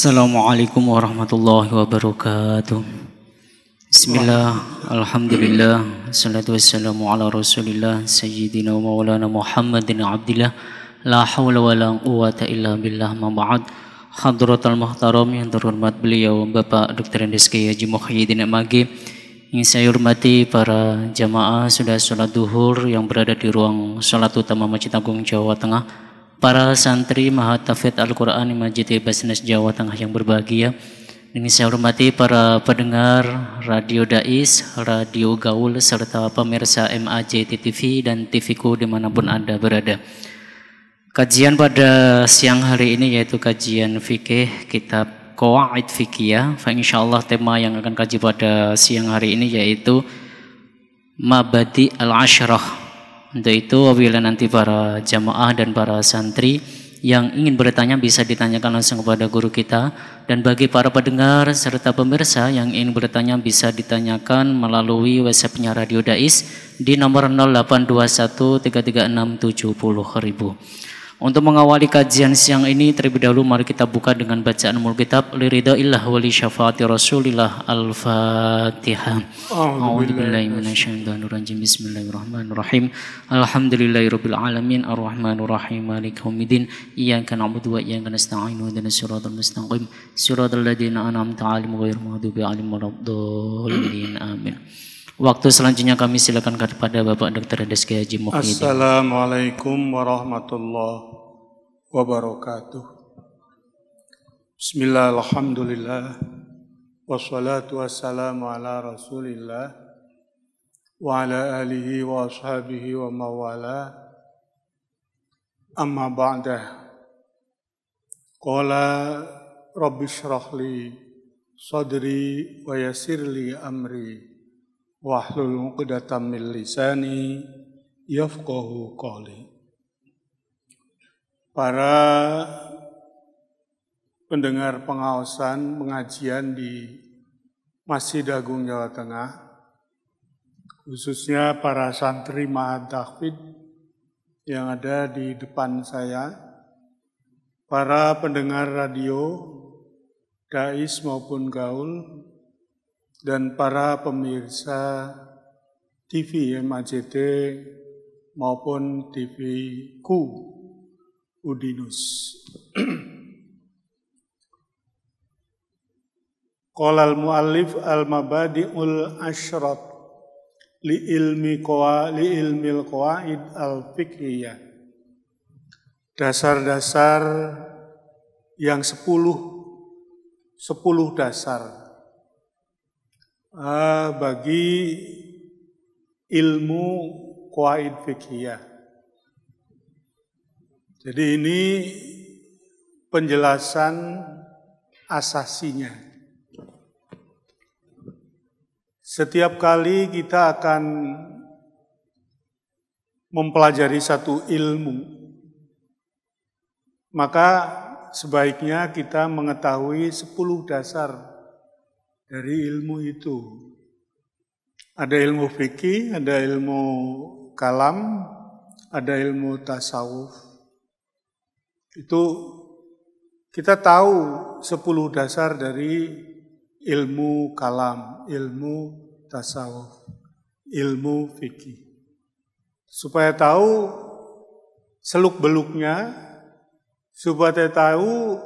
Assalamualaikum warahmatullahi wabarakatuh. Bismillah, alhamdulillah, salatu wassalamu ala rasulillah, sayyidina wa maulana Muhammadin abdillah, la hawla wa la quwata illa billah, ma ba'd. Hadratul muhtaram yang terhormat beliau Bapak Dr. Andes Kiai Haji Muhyiddin Magi, yang saya hormati para jamaah sudah sholat duhur yang berada di ruang sholat utama Masjid Agung Jawa Tengah, para santri Mahatafidz Al-Quran Masjid Basnas Jawa Tengah yang berbahagia. Ini saya hormati para pendengar Radio Dais, Radio Gaul, serta pemirsa MAJ TV dan TVku dimanapun Anda berada. Kajian pada siang hari ini yaitu kajian fikih kitab Qawaid Fiqhiyah. Insyaallah tema yang akan kaji pada siang hari ini yaitu Mabadi Al-Ashrah. Untuk itu apabila nanti para jamaah dan para santri yang ingin bertanya bisa ditanyakan langsung kepada guru kita, dan bagi para pendengar serta pemirsa yang ingin bertanya bisa ditanyakan melalui WhatsApp-nya Radio Dais di nomor 082133670000. Untuk mengawali kajian siang ini terlebih dahulu mari kita buka dengan bacaan Umul Kitab liridhaillah wa li syafaati Rasulillah. Al-Fatihah. A'udzubillahi minasyaitonir rajim. Bismillahirrahmanirrahim. Alhamdulillahirabbil alamin arrahmanir rahim maliki yaumiddin. Iyyaka na'budu wa iyyaka nasta'in ihdinas siratal mustaqim siratal ladzina an'amta 'alaihim ghairil maghdubi 'alaihim waladdallin. Amin. Waktu selanjutnya kami silakan kepada Bapak Dr. Andes Kiai Haji Muhyiddin. Assalamualaikum warahmatullahi wabarakatuh. Bismillah, alhamdulillah, wassalatu wassalamu ala rasulillah wa ala alihi wa ashabihi wa mawala, amma ba'dah. Qala rabbi shrah li sadri wa yassir li amri wahlul 'uqdatam min lisani yafqahu qawli. Para pendengar pengaosan pengajian di Masjid Agung Jawa Tengah, khususnya para santri Mahatafidz yang ada di depan saya, para pendengar radio, Dais maupun Gaul, dan para pemirsa TV MAJT maupun TV-ku Udinus. Qala al-muallif al-mabadi'ul asyrat li ilmil qawaid al-fiqhiyah. Dasar-dasar yang 10 dasar bagi ilmu qawaid fiqhiyah. Jadi ini penjelasan asasinya. Setiap kali kita akan mempelajari satu ilmu, maka sebaiknya kita mengetahui 10 dasar dari ilmu itu. Ada ilmu fikih, ada ilmu kalam, ada ilmu tasawuf. Itu kita tahu 10 dasar dari ilmu kalam, ilmu tasawuf, ilmu fikih. Supaya tahu seluk-beluknya, supaya tahu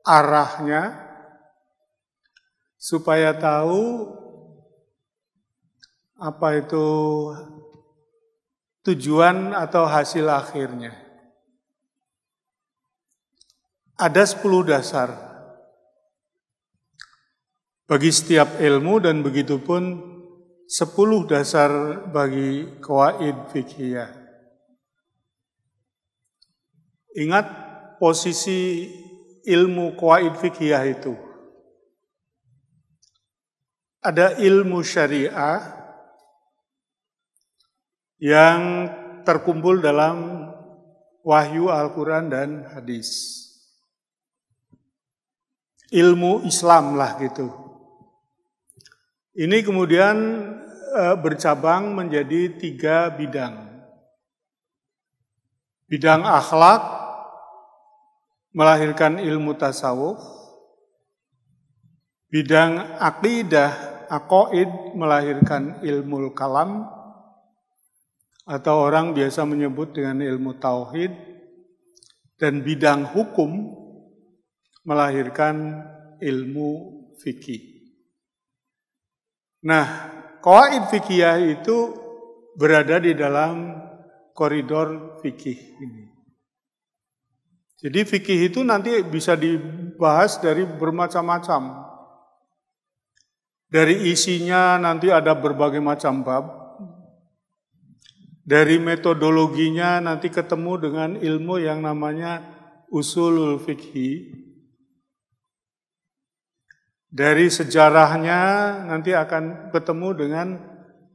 arahnya, supaya tahu apa itu tujuan atau hasil akhirnya. Ada 10 dasar bagi setiap ilmu, dan begitu pun 10 dasar bagi qawaid fiqhiyah. Ingat posisi ilmu qawaid fiqhiyah itu. Ada ilmu syariah yang terkumpul dalam wahyu Al-Quran dan hadis. Ilmu Islam lah gitu. Ini kemudian bercabang menjadi 3 bidang. Bidang akhlak melahirkan ilmu tasawuf, Bidang akidah, aqaid melahirkan ilmu kalam, atau orang biasa menyebut dengan ilmu tauhid, dan bidang hukum melahirkan ilmu fikih. Nah, qawaid fikih itu berada di dalam koridor fikih ini. Jadi fikih itu nanti bisa dibahas dari bermacam-macam. Dari isinya nanti ada berbagai macam bab. Dari metodologinya nanti ketemu dengan ilmu yang namanya usulul fikhi. Dari sejarahnya nanti akan ketemu dengan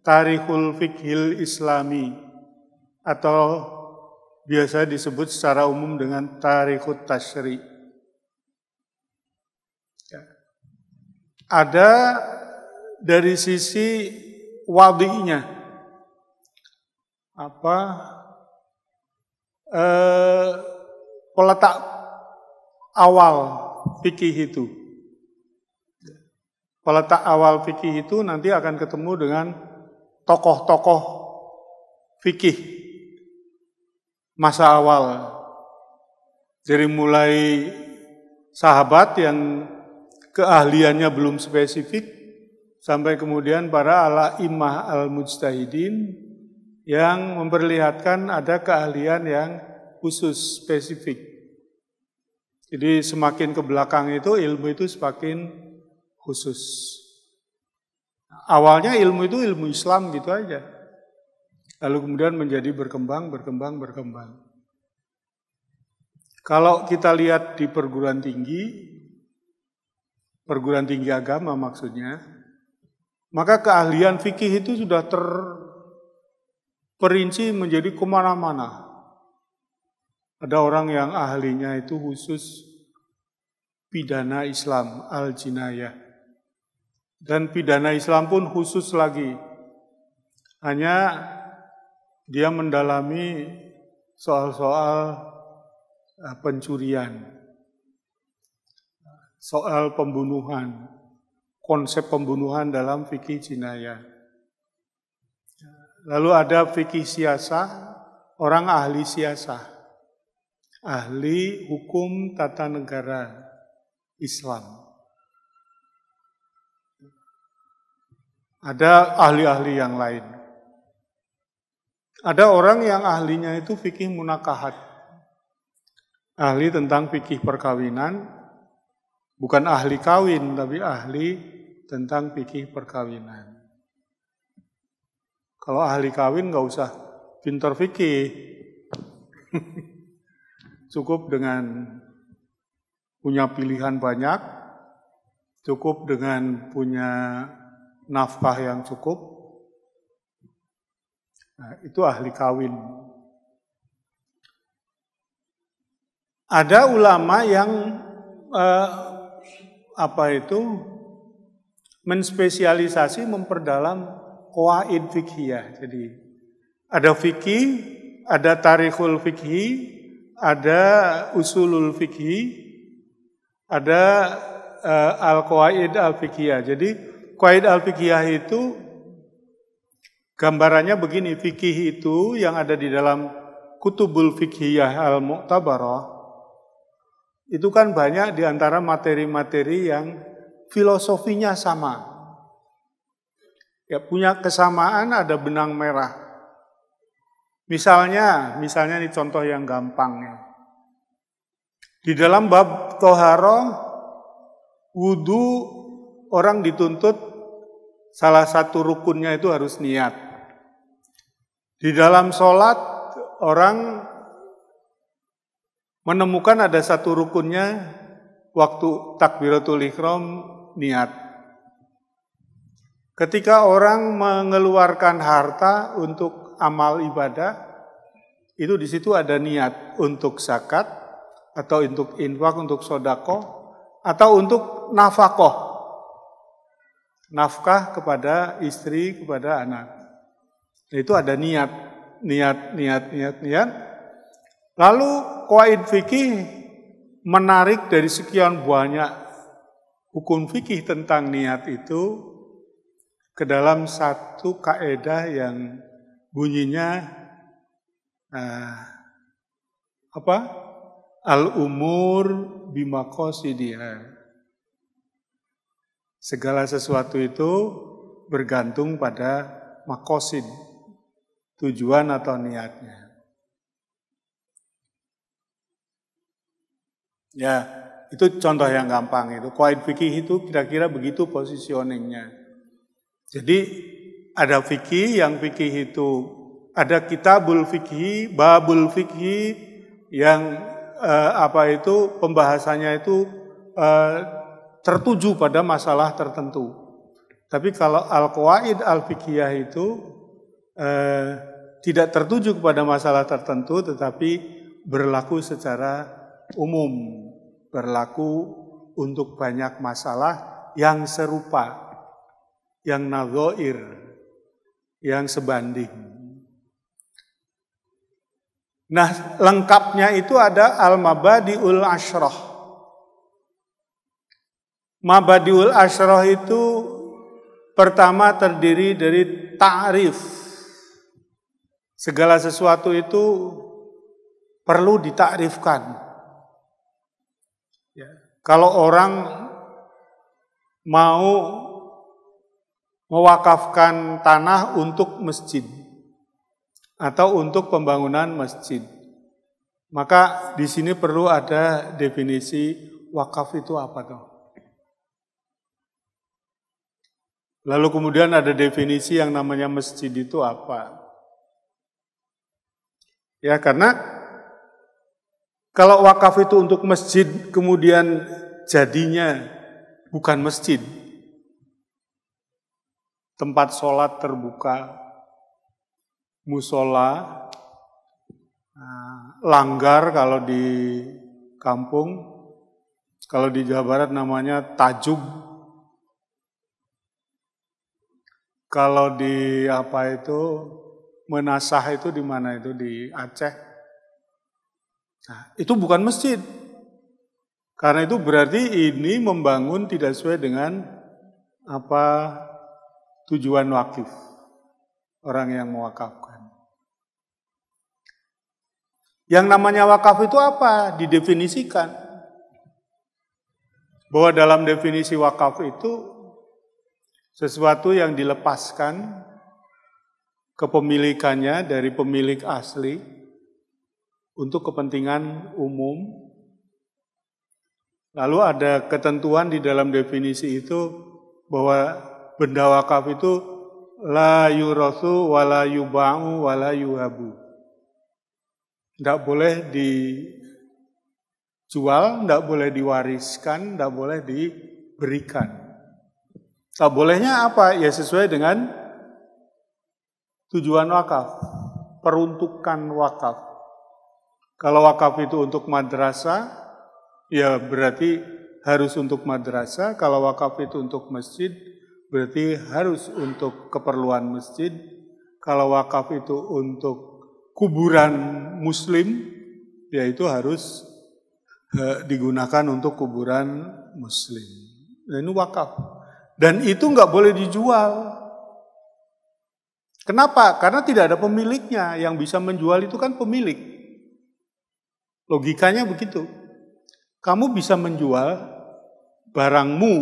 tarikhul fikhil islami, atau biasa disebut secara umum dengan tarikhut tasyri'. Ada dari sisi wadi'nya, peletak awal fikih itu. Peletak awal fikih itu nanti akan ketemu dengan tokoh-tokoh fikih masa awal. Dari mulai sahabat yang keahliannya belum spesifik, sampai kemudian para al-a'immah al-mujtahidin yang memperlihatkan ada keahlian yang khusus, spesifik. Jadi semakin ke belakang itu ilmu itu semakin khusus. Awalnya ilmu itu ilmu Islam gitu aja. Lalu kemudian menjadi berkembang. Kalau kita lihat di perguruan tinggi agama maksudnya, maka keahlian fikih itu sudah terperinci menjadi kemana-mana. Ada orang yang ahlinya itu khusus pidana Islam, al-jinayah. Dan pidana Islam pun khusus lagi. Hanya dia mendalami soal-soal pencurian, soal pembunuhan, konsep pembunuhan dalam fikih jinayah. Lalu ada fikih siasah, orang ahli siasah, ahli hukum tata negara Islam. Ada ahli-ahli yang lain. Ada orang yang ahlinya itu fikih munakahat, ahli tentang fikih perkawinan, bukan ahli kawin, tapi ahli tentang fikih perkawinan. Kalau ahli kawin nggak usah pintar fikih, cukup dengan punya pilihan banyak, cukup dengan punya nafkah yang cukup. Nah, itu ahli kawin. Ada ulama yang menspesialisasi, memperdalam qawaid fikhiyah. Jadi ada fikih, ada tarikhul fikhi, ada usulul fikhi, ada al-qawaid al-fikhiyah. Jadi qawaid al-fikhiyah itu gambarannya begini, fikih itu yang ada di dalam kutubul fikhiyah al-mu'tabarah, itu kan banyak di antara materi-materi yang filosofinya sama. Ya, punya kesamaan, ada benang merah. Misalnya ini contoh yang gampang ya. Di dalam bab toharoh, wudu, orang dituntut salah satu rukunnya itu harus niat. Di dalam sholat, orang menemukan ada satu rukunnya waktu takbiratul ihram, niat. Ketika orang mengeluarkan harta untuk amal ibadah, itu di situ ada niat untuk zakat, atau untuk infak, untuk sedekah, atau untuk nafkah. Nafkah kepada istri, kepada anak. Itu ada niat. Lalu qawaid fikih menarik dari sekian banyak hukum fikih tentang niat itu ke dalam satu kaidah yang bunyinya al-umur bimaqasidiha. Segala sesuatu itu bergantung pada maqasid, tujuan atau niatnya. Ya, itu contoh yang gampang itu. Qawaid fikih itu kira-kira begitu positioningnya. Jadi ada fikih, yang fikih itu ada kitabul fikih, babul fikih yang pembahasannya itu tertuju pada masalah tertentu. Tapi kalau al-qawaid al-fiqhiyah itu tidak tertuju kepada masalah tertentu, tetapi berlaku secara umum, berlaku untuk banyak masalah yang serupa, yang nadzair, yang sebanding. Nah, lengkapnya itu ada al-mabadi'ul asyrah. Mabadi'ul asyrah itu pertama terdiri dari ta'rif. Segala sesuatu itu perlu ditakrifkan. Ya. Kalau orang mau mewakafkan tanah untuk masjid atau untuk pembangunan masjid, maka di sini perlu ada definisi wakaf itu apa toh? Lalu kemudian ada definisi yang namanya masjid itu apa? Ya, karena kalau wakaf itu untuk masjid kemudian jadinya bukan masjid, tempat sholat terbuka, musola, langgar kalau di kampung, kalau di Jawa Barat namanya tajub. Kalau di Menasah itu di mana itu di Aceh. Nah, itu bukan masjid. Karena itu berarti ini membangun tidak sesuai dengan tujuan wakif orang yang mewakafkan. Yang namanya wakaf itu apa? Didefinisikan. Bahwa dalam definisi wakaf itu sesuatu yang dilepaskan kepemilikannya dari pemilik asli untuk kepentingan umum. Lalu ada ketentuan di dalam definisi itu bahwa benda wakaf itu la yuratsu wa la yuba'u wa la yuhabu. Tidak boleh dijual, tidak boleh diwariskan, tidak boleh diberikan. Tak bolehnya apa? Ya sesuai dengan tujuan wakaf, peruntukan wakaf. Kalau wakaf itu untuk madrasah, ya berarti harus untuk madrasah. Kalau wakaf itu untuk masjid, berarti harus untuk keperluan masjid. Kalau wakaf itu untuk kuburan muslim, ya itu harus digunakan untuk kuburan muslim. Nah, ini wakaf. Dan itu nggak boleh dijual. Kenapa? Karena tidak ada pemiliknya. Yang bisa menjual itu kan pemilik. Logikanya begitu. Kamu bisa menjual barangmu,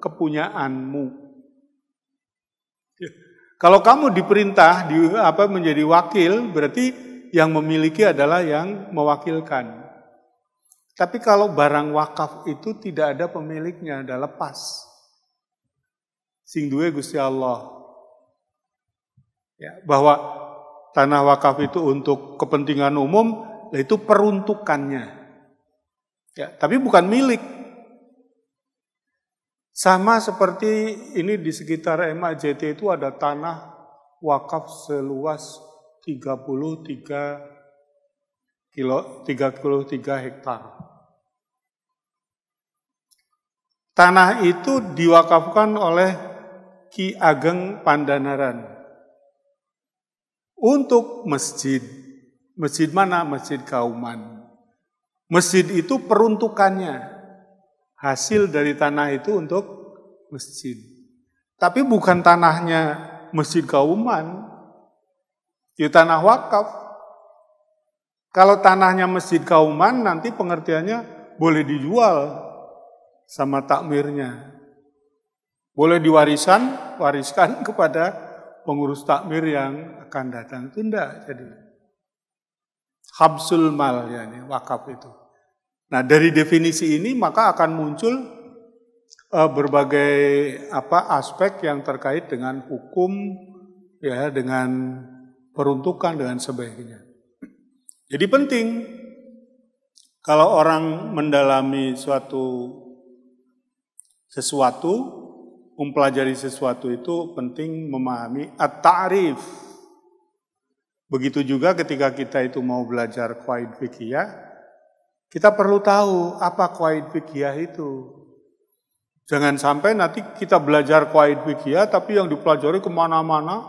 kepunyaanmu. Kalau kamu diperintah menjadi wakil, berarti yang memiliki adalah yang mewakilkan. Tapi kalau barang wakaf itu tidak ada pemiliknya, ada lepas. Sing duwe Gusti Allah. Ya, bahwa tanah wakaf itu untuk kepentingan umum, itu peruntukannya. Ya, tapi bukan milik. Sama seperti ini di sekitar MAJT itu ada tanah wakaf seluas 33 hektar. Tanah itu diwakafkan oleh Ki Ageng Pandanaran untuk masjid. Masjid mana? Masjid Kauman. Masjid itu peruntukannya hasil dari tanah itu untuk masjid. Tapi bukan tanahnya masjid Kauman, ya tanah wakaf. Kalau tanahnya masjid Kauman nanti pengertiannya boleh dijual sama takmirnya. Boleh wariskan kepada pengurus takmir yang akan datang. Itu enggak jadi. Habsul mal ya ini wakaf itu. Nah, dari definisi ini maka akan muncul berbagai aspek yang terkait dengan hukum ya, dengan peruntukan dengan sebagainya. Jadi penting kalau orang mendalami sesuatu, mempelajari sesuatu itu penting memahami at-ta'rif. Begitu juga ketika kita itu mau belajar qawaid fiqhiyah, kita perlu tahu apa qawaid fiqhiyah itu. Jangan sampai nanti kita belajar qawaid fiqhiyah tapi yang dipelajari kemana-mana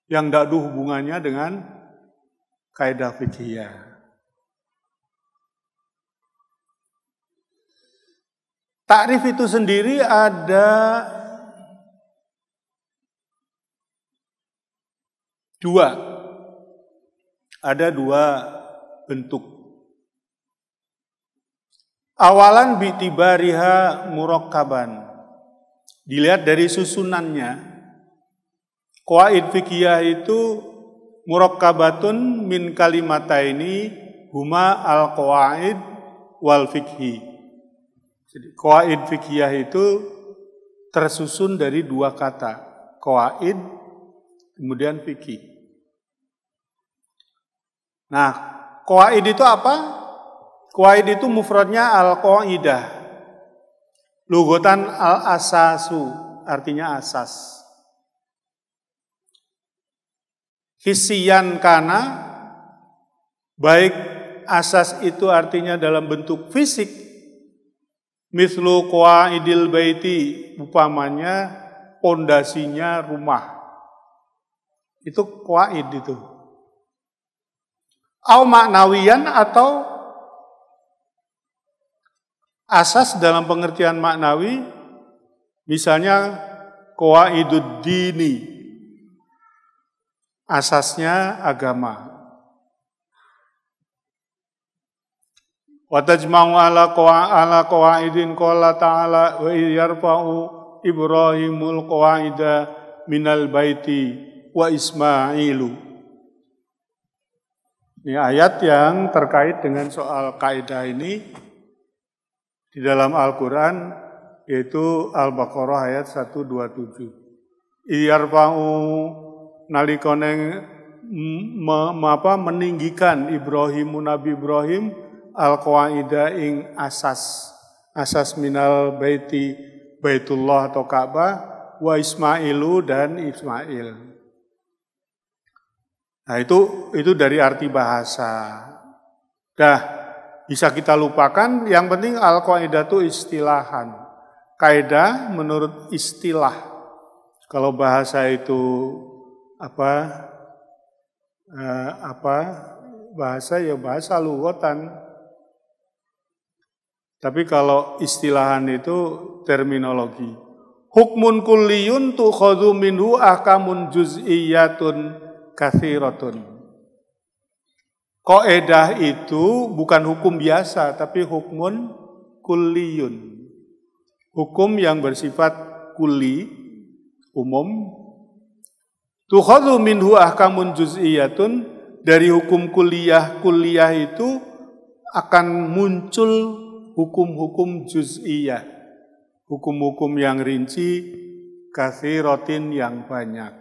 yang tidak ada hubungannya dengan kaidah fiqhiyah. Takrif itu sendiri ada dua bentuk. Awalan bi'tibariha murakkaban. Dilihat dari susunannya. Qawaid fiqhiyah itu murakkabatun min kalimataini huma al-qawaid wal fiqhi. Jadi qawaid fiqhiyah itu tersusun dari dua kata. Qawaid kemudian fiqhi. Nah, qawaid itu apa? Qawaid itu mufradnya al-qaidah. Lughatan al-asasu, artinya asas. Hissiyan kana, baik asas itu artinya dalam bentuk fisik, mislu qawaidil baiti, upamanya pondasinya rumah. Itu qawaid itu. Au maknawiyan, atau asas dalam pengertian maknawi, misalnya qawaidud dini, asasnya agama. Wa tajma'u ala qawaidin qala ta'ala wa yarfa'u Ibrahimul qawaida minal baiti wa Ismailu. Ini ayat yang terkait dengan soal kaidah ini di dalam Al-Quran, yaitu Al-Baqarah ayat 127. Iyarfa'u nalikone meninggikan Ibrahimu Nabi Ibrahim al-qawaida ing asas minal baiti, Baitullah atau Ka'bah, wa Ismailu dan Ismail. Nah, itu dari arti bahasa. Bisa kita lupakan, yang penting al-qaidah itu istilahan. Kaidah menurut istilah. Kalau bahasa itu bahasa ya bahasa lughatan. Tapi kalau istilahan itu terminologi. Hukmun kulliyun tukhadhu minhu ahkamun juz'iyyatun katsiratun. Kaidah itu bukan hukum biasa, tapi hukmun kulliyun. Hukum yang bersifat kulli, umum. Tukhadhu minhu ahkamun juz'iyyatun, dari hukum kulliyah itu akan muncul hukum-hukum juz'iyah, hukum-hukum yang rinci, katsiratin yang banyak.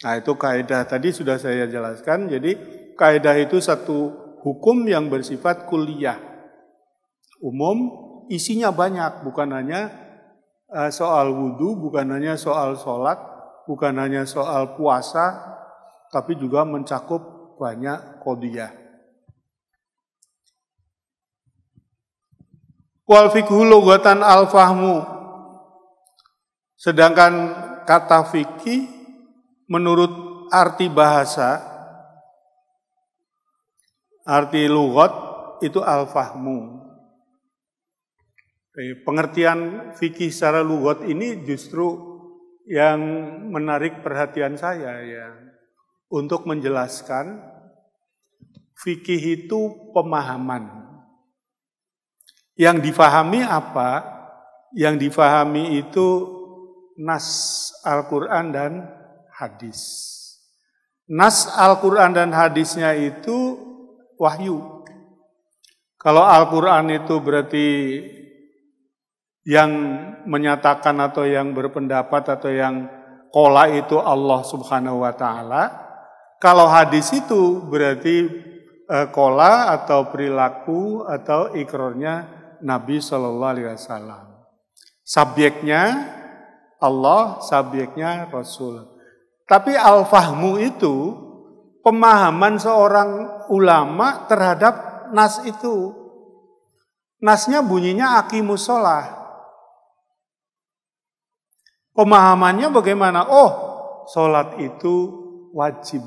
Nah, itu kaidah tadi sudah saya jelaskan. Jadi kaidah itu satu hukum yang bersifat kulliyah, umum, isinya banyak, bukan hanya soal wudu, bukan hanya soal sholat, bukan hanya soal puasa, tapi juga mencakup banyak qadiyah. Wal fiqhu lughatan al-fahmu. Sedangkan kata fikih menurut arti bahasa Arti lughat itu al-fahmu. Pengertian fikih secara lughat ini justru yang menarik perhatian saya ya. Untuk menjelaskan fikih itu pemahaman. Yang difahami apa? Yang difahami itu nas Al-Quran dan hadis. Nas Al-Quran dan hadisnya itu wahyu. Kalau Al-Quran itu berarti yang menyatakan atau yang berpendapat atau yang qala itu Allah Subhanahu wa taala. Kalau hadis itu berarti qala atau perilaku atau ikrarnya Nabi sallallahu alaihi wasallam. Subjeknya Allah, subjeknya Rasul. Tapi al-fahmu itu pemahaman seorang ulama terhadap nas itu. Nasnya bunyinya aqimus shalah. Pemahamannya bagaimana? Oh, sholat itu wajib.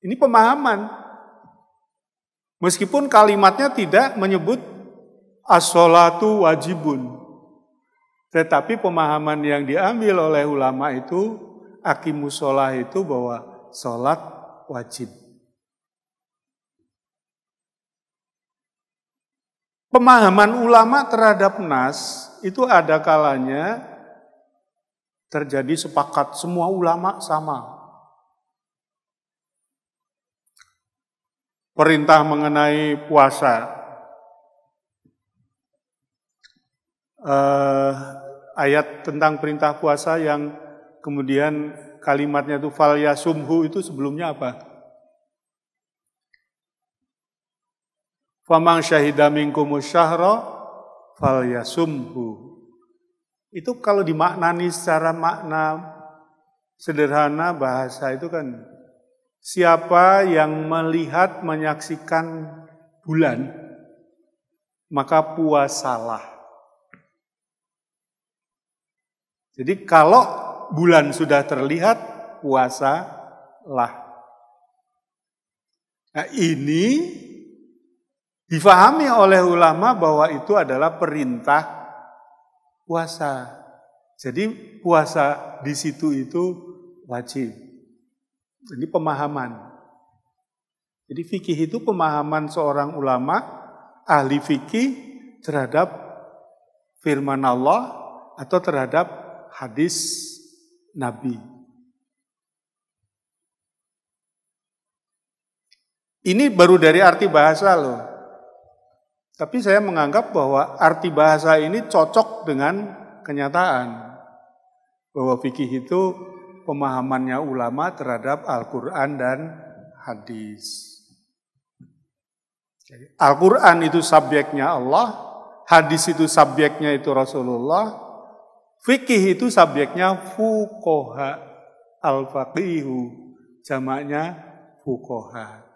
Ini pemahaman. Meskipun kalimatnya tidak menyebut as-sholatu wajibun. Tetapi pemahaman yang diambil oleh ulama itu, aqimus shalah itu bahwa sholat wajib. Pemahaman ulama terhadap nas itu ada kalanya terjadi sepakat semua ulama sama. Perintah mengenai puasa. Ayat tentang perintah puasa yang kemudian kalimatnya itu fal yasumhu itu sebelumnya apa? Faman syahida minkumus syahra fal yasumhu. Itu kalau dimaknani secara makna sederhana bahasa itu kan siapa yang melihat menyaksikan bulan maka puasalah. Jadi kalau bulan sudah terlihat puasalah. Nah ini difahami oleh ulama bahwa itu adalah perintah puasa. Jadi puasa di situ itu wajib. Ini pemahaman. Jadi fikih itu pemahaman seorang ulama, ahli fikih terhadap firman Allah atau terhadap hadis Nabi. Ini baru dari arti bahasa loh. Tapi saya menganggap bahwa arti bahasa ini cocok dengan kenyataan. Bahwa fikih itu pemahamannya ulama terhadap Al-Quran dan hadis. Al-Quran itu subjeknya Allah, hadis itu subjeknya itu Rasulullah, fikih itu subjeknya fuqaha, al-faqihu, jamaknya fuqaha.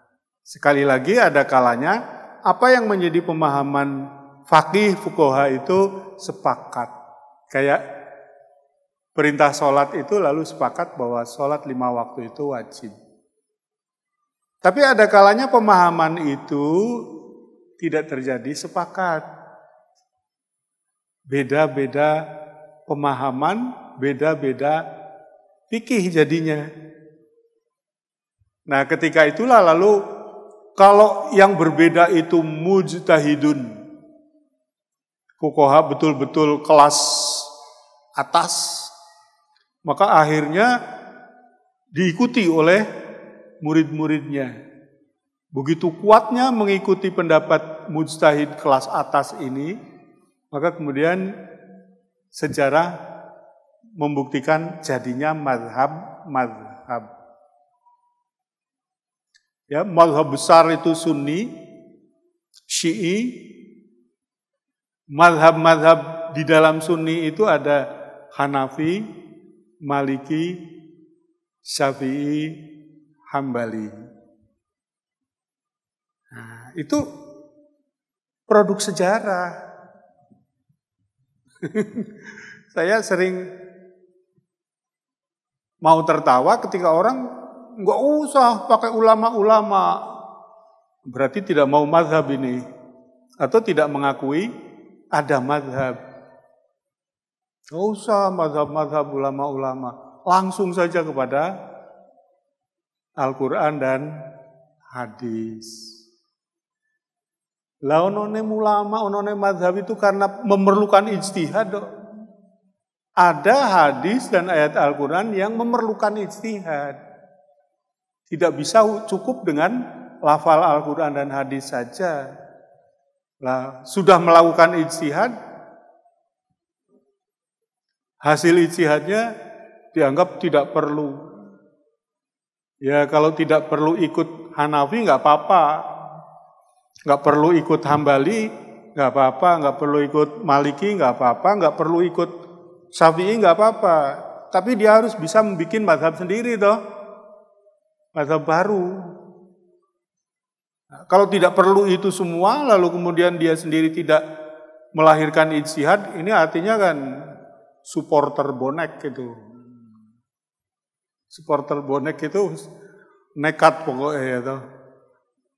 Sekali lagi ada kalanya apa yang menjadi pemahaman faqih fuqaha itu sepakat. Kayak perintah sholat itu lalu sepakat bahwa sholat 5 waktu itu wajib. Tapi ada kalanya pemahaman itu tidak terjadi sepakat. Beda-beda pemahaman, beda-beda fikih jadinya. Nah ketika itulah lalu kalau yang berbeda itu mujtahidun, fuqaha betul-betul kelas atas, maka akhirnya diikuti oleh murid-muridnya. Begitu kuatnya mengikuti pendapat mujtahid kelas atas ini, maka kemudian sejarah membuktikan jadinya mazhab. Ya, mazhab besar itu Sunni, Syi'i. Mazhab-mazhab di dalam Sunni itu ada Hanafi, Maliki, Syafi'i, Hambali. Nah, itu produk sejarah. Saya sering mau tertawa ketika orang nggak usah pakai ulama-ulama. Berarti tidak mau mazhab ini. Atau tidak mengakui ada mazhab. Tidak usah mazhab-mazhab ulama-ulama. Langsung saja kepada Al-Quran dan hadis. Lah onone ulama, onone mazhab itu karena memerlukan ijtihad. Ada hadis dan ayat Al-Quran yang memerlukan ijtihad. Tidak bisa cukup dengan lafal Al-Quran dan hadis saja. Lah, sudah melakukan ijtihad, hasil ijtihadnya dianggap tidak perlu. Ya kalau tidak perlu ikut Hanafi nggak apa-apa, nggak perlu ikut Hambali nggak apa-apa, nggak perlu ikut Maliki nggak apa-apa, nggak perlu ikut Syafi'i nggak apa-apa. Tapi dia harus bisa membuat mazhab sendiri toh, mazhab baru. Nah, kalau tidak perlu itu semua, lalu kemudian dia sendiri tidak melahirkan ijtihad, ini artinya kan supporter bonek gitu. Supporter bonek itu nekat pokoknya ya toh.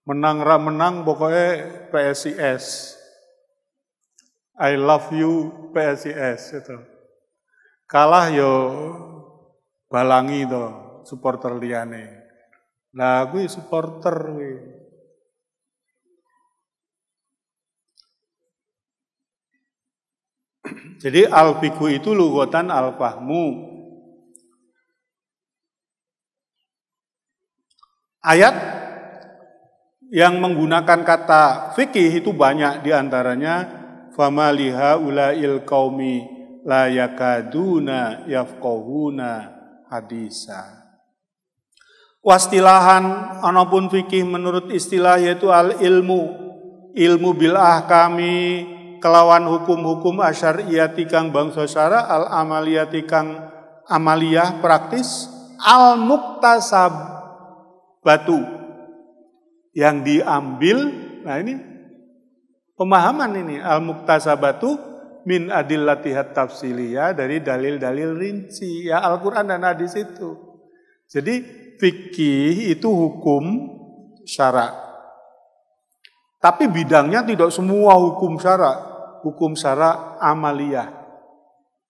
Menang ra menang pokoknya PSIS. I love you PSIS itu. Kalah yo balangi toh supporter liyane. Nah, gue supporter gue. Jadi al-fiqhu itu lughatan al-fahmu. Ayat yang menggunakan kata fikih itu banyak, diantaranya fama liha ulail qaumi la yakaduna yafqahuna hadisa. Wastilahan anapun fikih menurut istilah yaitu ilmu bil ahkami kelawan hukum-hukum asyariyati kang bangsa syara, al amaliyati kang amaliyah praktis, al muktasab batu yang diambil. Nah ini pemahaman ini al muktasabatu min adillatihat tafsiliyah, dari dalil-dalil rinci ya Al-Qur'an dan hadis itu. Jadi fikih itu hukum syara. Tapi bidangnya tidak semua hukum syara. Hukum syara amaliyah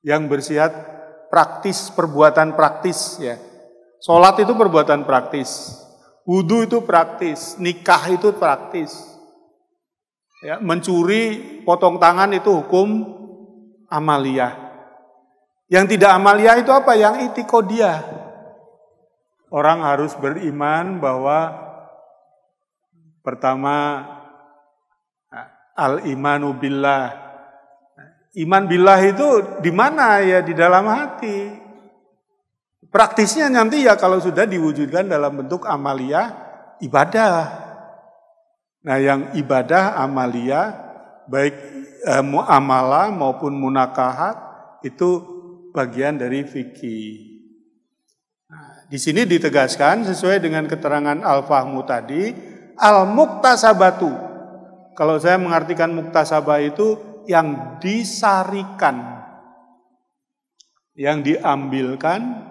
yang bersifat praktis, perbuatan praktis ya. Salat itu perbuatan praktis, wudu itu praktis, nikah itu praktis. Ya, mencuri, potong tangan itu hukum amaliyah. Yang tidak amaliyah itu apa? Yang itikadiyah. Orang harus beriman bahwa pertama al-imanu billah. Iman billah itu di mana ya? Di dalam hati. Praktisnya nanti ya kalau sudah diwujudkan dalam bentuk amaliyah, ibadah. Nah yang ibadah amaliyah, baik muamalah maupun munakahat, itu bagian dari fikih. Nah, di sini ditegaskan sesuai dengan keterangan al-fahmu tadi, al-muktasabatu. Kalau saya mengartikan muktasabah itu yang disarikan, yang diambilkan,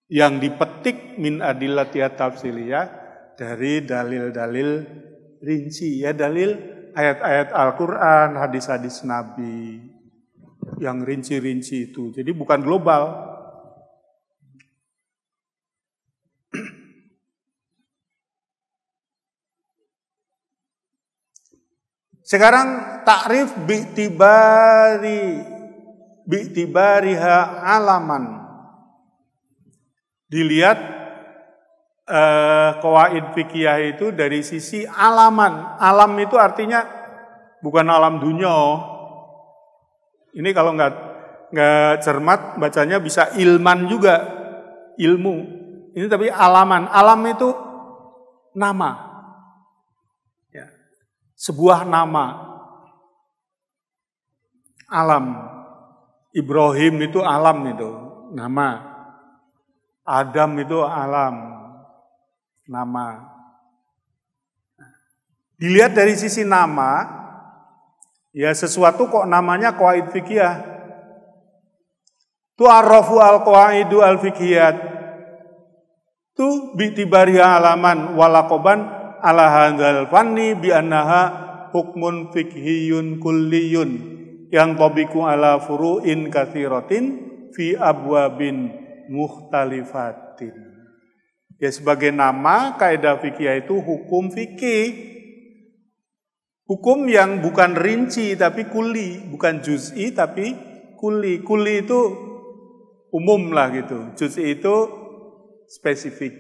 yang dipetik min adillatiyat tafsiliyah, dari dalil-dalil rinci ya, dalil ayat-ayat Al-Qur'an, hadis-hadis Nabi yang rinci-rinci itu. Jadi bukan global. Sekarang takrif bi'tibariha alaman. Dilihat qawaid fikih itu dari sisi alaman. Alam itu artinya bukan alam dunya. Ini kalau nggak cermat bacanya bisa ilman juga, ilmu. Ini tapi alaman. Alam itu nama. Sebuah nama, alam. Ibrahim itu alam itu, nama. Adam itu alam, nama. Dilihat dari sisi nama, ya sesuatu kok namanya qawaid fikih. Tu'arrafu al-qawaidu al-fiqhiyat. Tu bi'tibariha alaman walaqoban ala hadzal fanni bi annaha hukmun fiqhiyun kulliyun yang tabiqu ala furu'in katsiratin fi abwabin mukhtalifatin. Ya, sebagai nama kaidah fikih itu hukum fikih. Hukum yang bukan rinci tapi kuli, bukan juz'i tapi kuli. Kuli itu umum lah gitu, juz'i itu spesifik.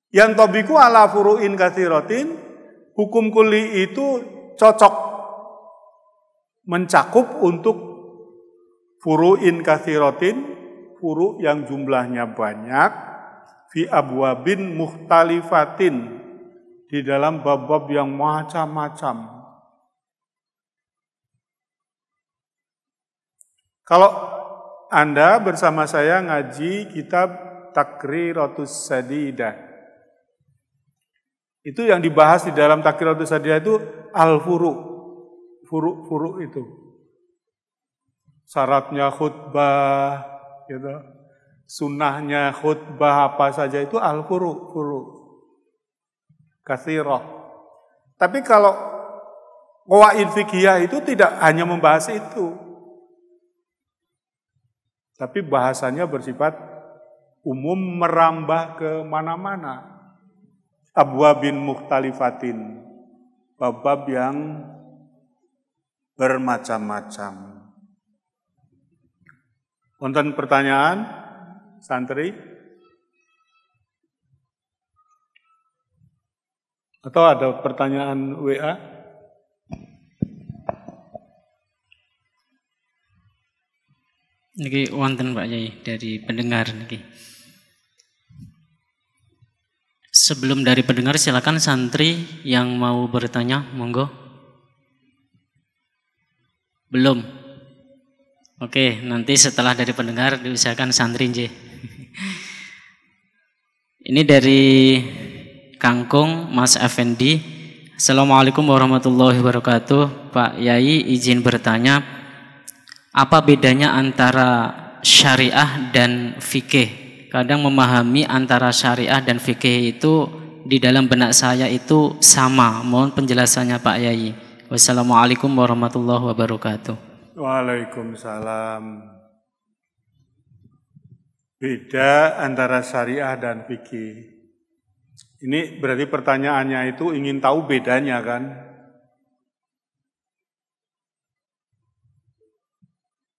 Yang tabiqu ala furu'in katsiratin, hukum kuli itu cocok mencakup untuk furu'in katsiratin, furu' yang jumlahnya banyak, fi abwabin mukhtalifatin, di dalam bab-bab yang macam-macam. Kalau Anda bersama saya ngaji kitab Takriratus Sadidah, itu yang dibahas di dalam Takriratus Sadidah itu al-furu'. Furu' itu. Syaratnya khutbah, gitu. Sunnahnya khutbah apa saja itu al-furu'. Katsirah. Tapi kalau qawaid fiqhiyah itu tidak hanya membahas itu. Tapi bahasanya bersifat umum, merambah ke mana-mana. Abwabin mukhtalifatin. Bab-bab yang bermacam-macam. Wonten pertanyaan santri? Atau ada pertanyaan WA? Niki wonten Pak Yai dari pendengar niki. Sebelum dari pendengar silakan santri yang mau bertanya, monggo. Belum. Oke, nanti setelah dari pendengar diusahakan santri nggih. Ini dari Kangkung Mas Effendi. Assalamualaikum warahmatullahi wabarakatuh. Pak Yai izin bertanya, apa bedanya antara syariah dan fikih? Kadang memahami antara syariah dan fikih itu di dalam benak saya itu sama. Mohon penjelasannya Pak Yai. Wassalamualaikum warahmatullahi wabarakatuh. Waalaikumsalam. Beda antara syariah dan fikih. Ini berarti pertanyaannya itu ingin tahu bedanya kan?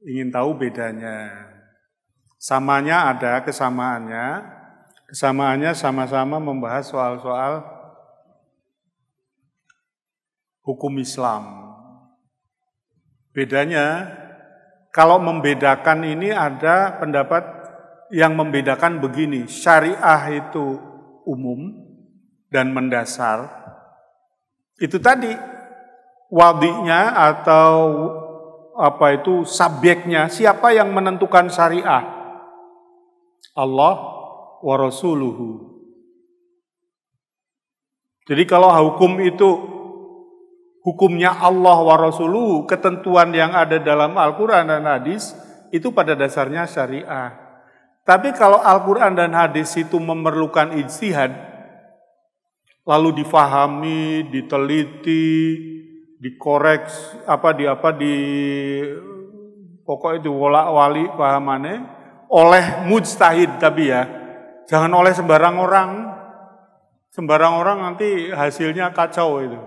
Ingin tahu bedanya. Samanya ada, kesamaannya. Kesamaannya sama-sama membahas soal-soal hukum Islam. Bedanya, kalau membedakan ini ada pendapat yang membedakan begini. Syariah itu umum dan mendasar, itu tadi wadinya atau apa itu subjeknya, siapa yang menentukan syariah? Allah wa rasuluhu. Jadi kalau hukum itu hukumnya Allah wa rasuluhu, ketentuan yang ada dalam Al-Quran dan hadis itu pada dasarnya syariah. Tapi kalau Al-Quran dan hadis itu memerlukan ijtihad, lalu difahami, diteliti, dikoreksi, pokoknya diwala-wali pahamannya oleh mujtahid, tapi ya jangan oleh sembarang orang. Sembarang orang nanti hasilnya kacau itu.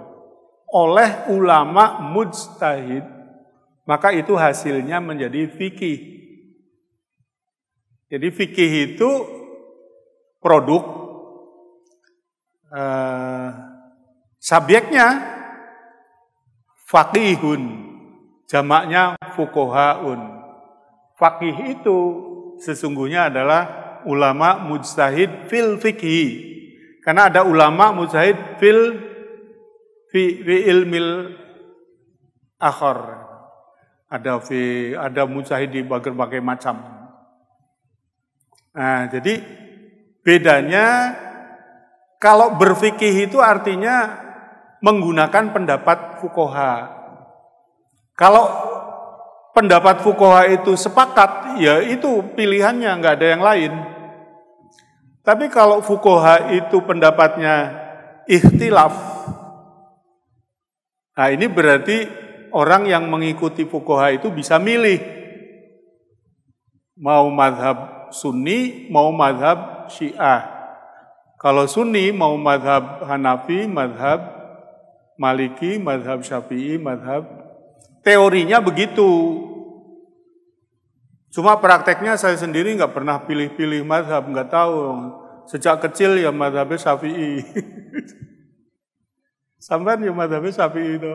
Oleh ulama mujtahid, maka itu hasilnya menjadi fikih. Jadi fikih itu produk subjeknya faqihun, jamaknya fuqahaun. Faqih itu sesungguhnya adalah ulama mujtahid fil fikhi. Karena ada ulama mujtahid fi ilmil akhar. Ada mujtahid di berbagai macam. Nah, jadi bedanya kalau berfikih itu artinya menggunakan pendapat fuqaha. Kalau pendapat fuqaha itu sepakat, ya itu pilihannya, nggak ada yang lain. Tapi kalau fuqaha itu pendapatnya ikhtilaf, nah ini berarti orang yang mengikuti fuqaha itu bisa milih. Mau mazhab Sunni, mau mazhab Syiah. Kalau Sunni mau mazhab Hanafi, mazhab Maliki, mazhab Syafi'i, mazhab. Teorinya begitu. Cuma prakteknya saya sendiri nggak pernah pilih-pilih mazhab, nggak tahu. Sejak kecil ya mazhabnya Syafi'i. Sampai ya mazhabnya Syafi'i itu.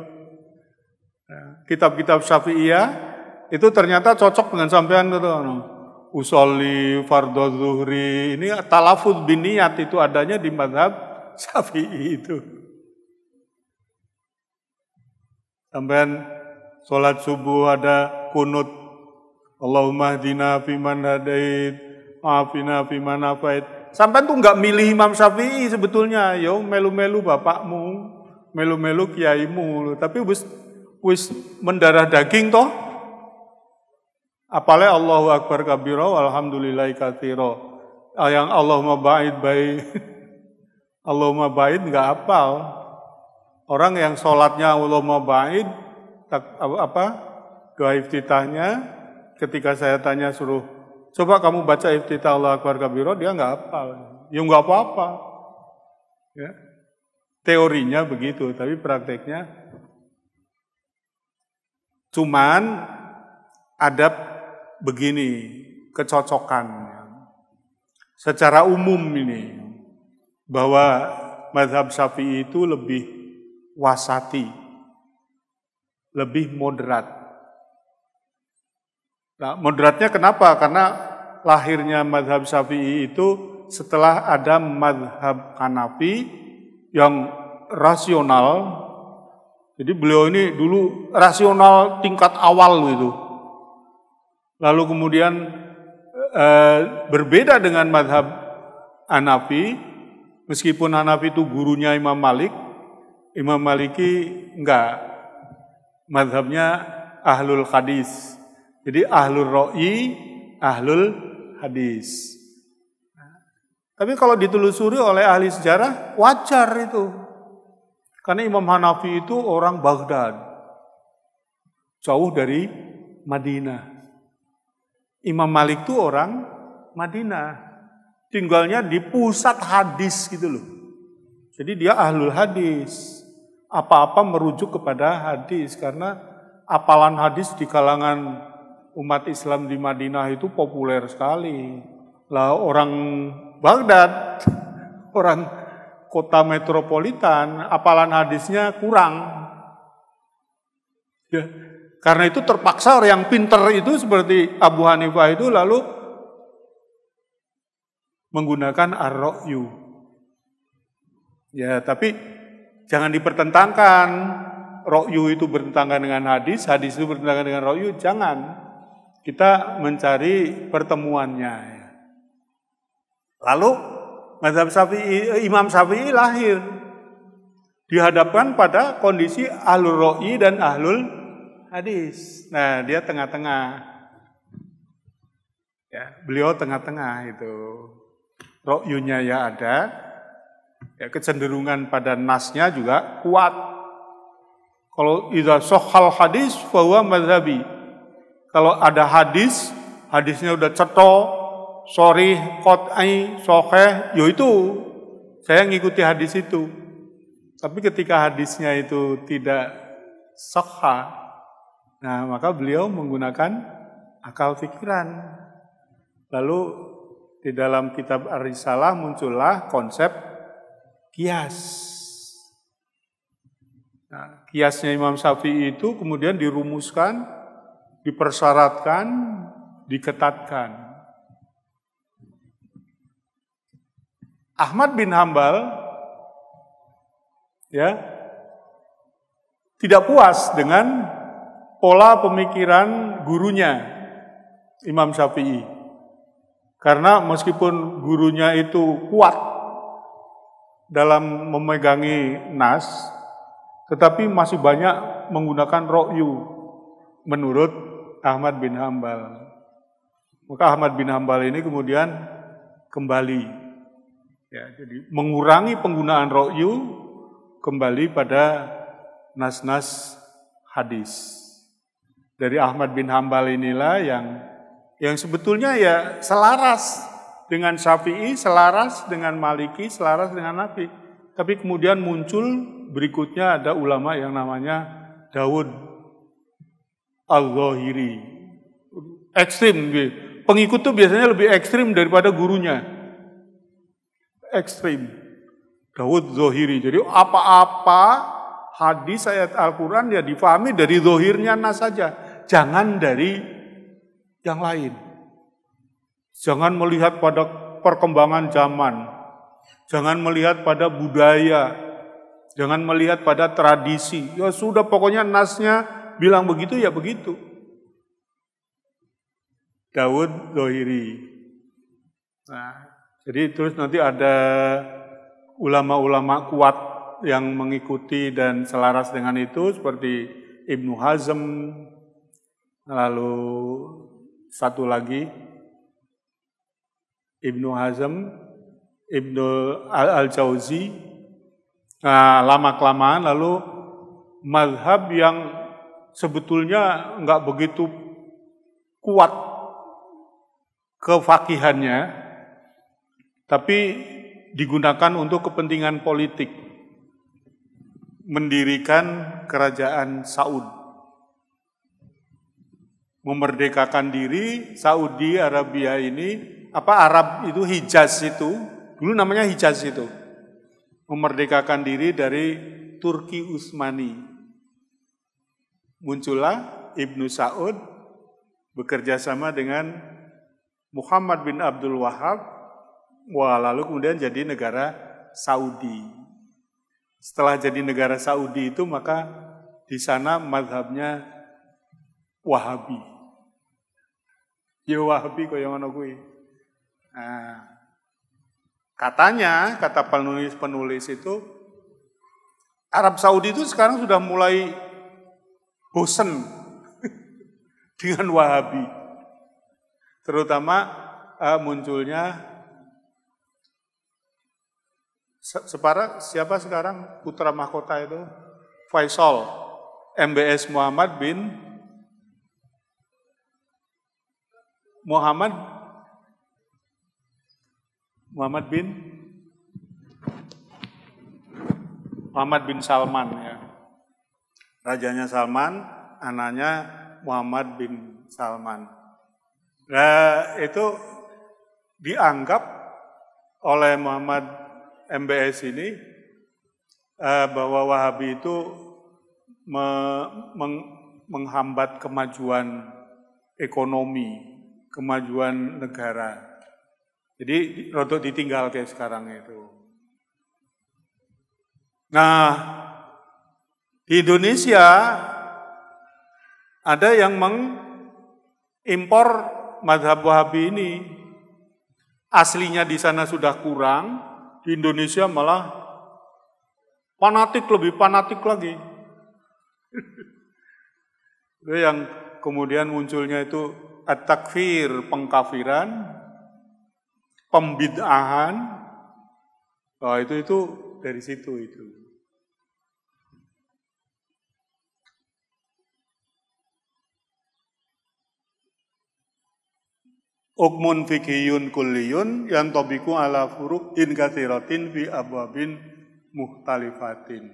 Nah, kitab-kitab Syafi'iyah itu ternyata cocok dengan sampean gitu. Usolli, fardhu zuhri, ini talafuz bin niyat itu adanya di mazhab Syafi'i itu. Sampean sholat subuh ada kunut Allahumma hdina fiman hadait, afina fiman afait. Sampai tuh nggak milih Imam Syafi'i sebetulnya, yo melu-melu bapakmu, melu-melu kiaimu, tapi wis mendarah daging toh. Apalagi Allahu Akbar kabira, walhamdulillahi katsira. Yang Allahumma ba'id baik, Allahumma ba'id nggak hafal. Orang yang sholatnya Allahumma ba'id, doa iftitahnya. Ketika saya tanya suruh, coba kamu baca iftitah Allahu Akbar kabira, dia nggak hafal. Ya nggak apa-apa. Ya. Teorinya begitu, tapi prakteknya cuman ada begini, kecocokan. Secara umum ini, bahwa mazhab Syafi'i itu lebih wasati, lebih moderat. Nah, moderatnya kenapa? Karena lahirnya mazhab Syafi'i itu setelah ada mazhab Hanafi yang rasional. Jadi beliau ini dulu rasional tingkat awal gitu. Lalu kemudian berbeda dengan mazhab Hanafi, meskipun Hanafi itu gurunya Imam Malik, Imam Maliki enggak. Mazhabnya ahlul hadis. Jadi ahlul ro'i, ahlul hadis. Tapi kalau ditelusuri oleh ahli sejarah, wajar itu. Karena Imam Hanafi itu orang Baghdad. Jauh dari Madinah. Imam Malik itu orang Madinah. Tinggalnya di pusat hadis gitu loh. Jadi dia ahlul hadis. Apa-apa merujuk kepada hadis. Karena apalan hadis di kalangan umat Islam di Madinah itu populer sekali. Lah orang Baghdad, orang kota metropolitan, apalan hadisnya kurang. Ya, karena itu terpaksa orang yang pinter itu seperti Abu Hanifah itu lalu menggunakan ar-ra'yu. Ya, tapi jangan dipertentangkan. Ra'yu itu bertentangan dengan hadis, hadis itu bertentangan dengan ra'yu, jangan. Kita mencari pertemuannya. Lalu mazhab Syafi'i, Imam Syafi'i lahir dihadapkan pada kondisi ahlul ro'i dan ahlul hadis. Nah, dia tengah-tengah. Ya, beliau tengah-tengah itu. Ro'yunya ya ada, ya kecenderungan pada nasnya juga kuat. Kalau idza sahhal hadis fa huwa mazhabi. Kalau ada hadis, hadisnya udah cetok, sorry, qat'i, sahih, yo itu saya ngikuti hadis itu. Tapi ketika hadisnya itu tidak sahih, nah maka beliau menggunakan akal pikiran. Lalu di dalam kitab Ar-Risalah muncullah konsep qiyas. Nah, qiyasnya Imam Syafi'i itu kemudian dirumuskan, dipersyaratkan, diketatkan. Ahmad bin Hambal ya tidak puas dengan pola pemikiran gurunya Imam Syafi'i. Karena meskipun gurunya itu kuat dalam memegangi nas, tetapi masih banyak menggunakan ra'yu menurut Ahmad bin Hambal. Maka Ahmad bin Hambal ini kemudian kembali Ya, jadi mengurangi penggunaan ro'yu kembali pada nas-nas hadis. Dari Ahmad bin Hambal inilah yang sebetulnya ya selaras dengan Syafi'i, selaras dengan Maliki, selaras dengan Nafi. Tapi kemudian muncul berikutnya ada ulama yang namanya Dawud Al-Zahiri. Ekstrim. Pengikut itu biasanya lebih ekstrim daripada gurunya. Ekstrim. Dawud Zahiri. Jadi apa-apa hadis ayat Al-Quran ya difahami dari zahirnya nas saja. Jangan dari yang lain. Jangan melihat pada perkembangan zaman. Jangan melihat pada budaya. Jangan melihat pada tradisi. Ya sudah pokoknya nasnya bilang begitu ya begitu. Dawud Zahiri. Nah, jadi terus nanti ada ulama-ulama kuat yang mengikuti dan selaras dengan itu seperti Ibnu Hazm, lalu satu lagi Ibnu Hazm, Ibnu Al-Jauzi. Nah, lama-kelamaan lalu mazhab yang sebetulnya enggak begitu kuat kefakihannya, tapi digunakan untuk kepentingan politik, mendirikan kerajaan Saud, memerdekakan diri Saudi Arabia ini, Arab itu Hijaz itu, dulu namanya Hijaz itu, memerdekakan diri dari Turki Utsmani. Muncullah Ibnu Saud bekerja sama dengan Muhammad bin Abdul Wahab. Wah, lalu kemudian jadi negara Saudi. Setelah jadi negara Saudi itu maka di sana mazhabnya Wahabi. Ya Wahabi kaya ngono kuwi. Nah, katanya, kata penulis itu Arab Saudi itu sekarang sudah mulai bosen dengan Wahabi. Terutama munculnya siapa sekarang putra mahkota itu? Faisal, MBS Muhammad bin Salman ya. Rajanya Salman, anaknya Muhammad bin Salman. Nah, itu dianggap oleh Muhammad MBS ini bahwa Wahabi itu menghambat kemajuan ekonomi, kemajuan negara. Jadi rodok ditinggal kayak sekarang itu. Nah, di Indonesia ada yang mengimpor mazhab Wahabi ini. Aslinya di sana sudah kurang. Di Indonesia malah lebih fanatik lagi. Itu yang kemudian munculnya itu at-takfir, pengkafiran, pembid'ahan. Oh, itu dari situ itu. Ukmun fikhiyun kulliyun yang tobiku ala furuk in katsiratin fi abwabin muhtalifatin.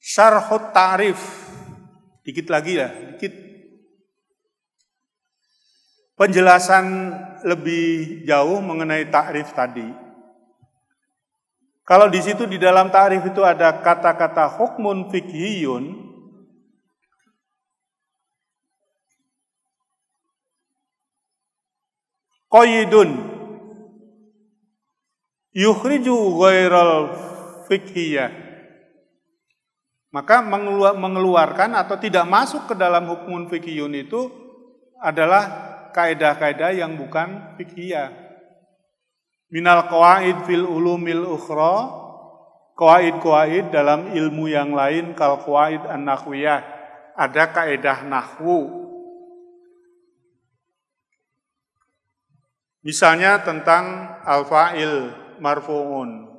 Syarhut ta'rif. Dikit lagi ya, dikit. Penjelasan lebih jauh mengenai ta'rif tadi. Kalau di situ di dalam ta'rif itu ada kata-kata hukmun fikhiyun, qaidun yukhriju ghairal fikhiyah, maka mengeluarkan atau tidak masuk ke dalam hukmun fikhiyun itu adalah kaidah-kaidah yang bukan fikhiyah. Minal qawaid fil ulumil ukhra, Qawaid dalam ilmu yang lain kal qawaid an-nahwiyah, ada kaidah nahwu. Misalnya tentang al-fa'il marfu'un.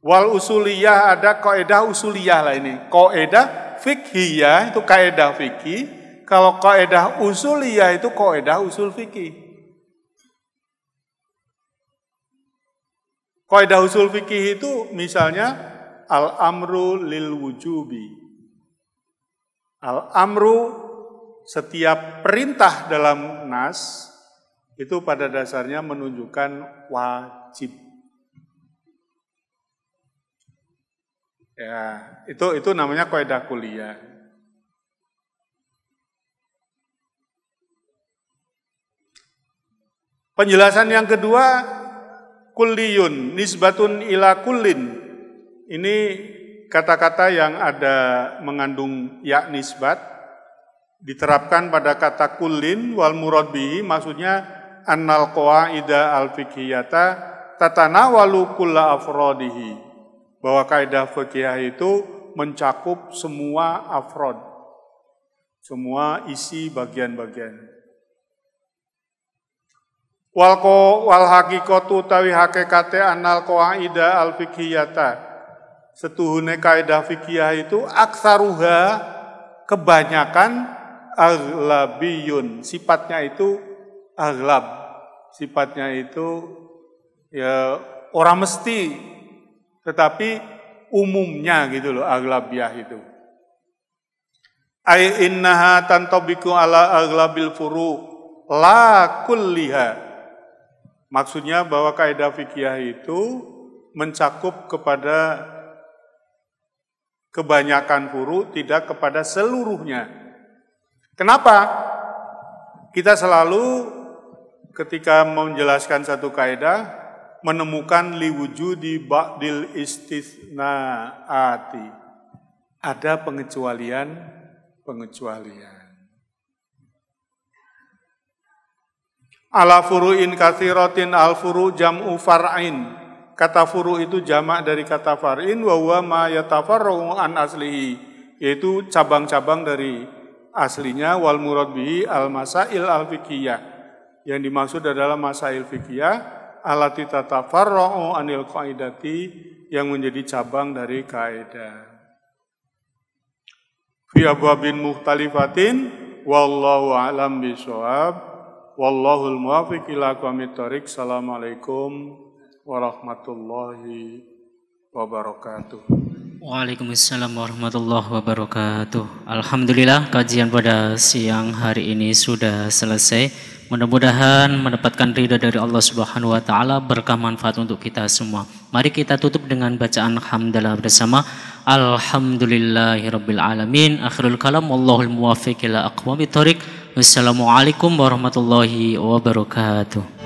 Wal usuliyah, ada kaidah usuliyah lah ini. Kaidah fikhiyah itu kaidah fikih. Kalau kaidah usuliyah itu kaidah usul fikih. Kaidah usul fikih itu misalnya al-amru lil wujubi. Al-amru, setiap perintah dalam nas itu pada dasarnya menunjukkan wajib. Ya, itu namanya kaidah kuliah. Penjelasan yang kedua, kulliyun nisbatun ila kullin. Ini kata-kata yang ada mengandung ya nisbat diterapkan pada kata kullin wal murad bihi, maksudnya annal qawaida al fiqhiyata tatanawalu kulla afrodihi, bahwa kaidah fikih itu mencakup semua afrod, semua isi bagian-bagian. Wal hakikatu tawi hakikate annal qawaida al fiqhiyata, setuhune kaidah fikih itu aksaruha, kebanyakan aghlabiyun, sifatnya itu aghlab, sifatnya itu ya orang mesti, tetapi umumnya gitu loh, aghlabiyah itu. Ai innaha tantabiqu ala aghlabil furu la kulliha. Maksudnya bahwa kaidah fikih itu mencakup kepada kebanyakan furu, tidak kepada seluruhnya. Kenapa? Kita selalu ketika menjelaskan satu kaidah menemukan liwujudi ba'dil istisnaati. Ada pengecualian. Ala furu'in katsiratin, al furu' jam'u far'in. Kata furu' itu jamak dari kata far'in, wa huwa ma yatafarra'u an aslihi, yaitu cabang-cabang dari aslinya. Wal murad bihi al masail al fiqhiyah, yang dimaksud adalah masail fiqhiyah allati tatafarra'u anil qaidati, yang menjadi cabang dari kaidah. Fi abwabin mukhtalifatin wallahu a'lam bishawab. Wallahul muwaffiq ila aqwamit thoriq. Assalamualaikum warahmatullahi wabarakatuh. Waalaikumsalam warahmatullahi wabarakatuh. Alhamdulillah, kajian pada siang hari ini sudah selesai. Mudah-mudahan mendapatkan ridha dari Allah Subhanahu wa taala, berkah manfaat untuk kita semua. Mari kita tutup dengan bacaan hamdalah bersama. Alhamdulillahirabbil alamin. Akhirul kalam, wallahul muwaffiq ila aqwamit thoriq. Wassalamualaikum warahmatullahi wabarakatuh.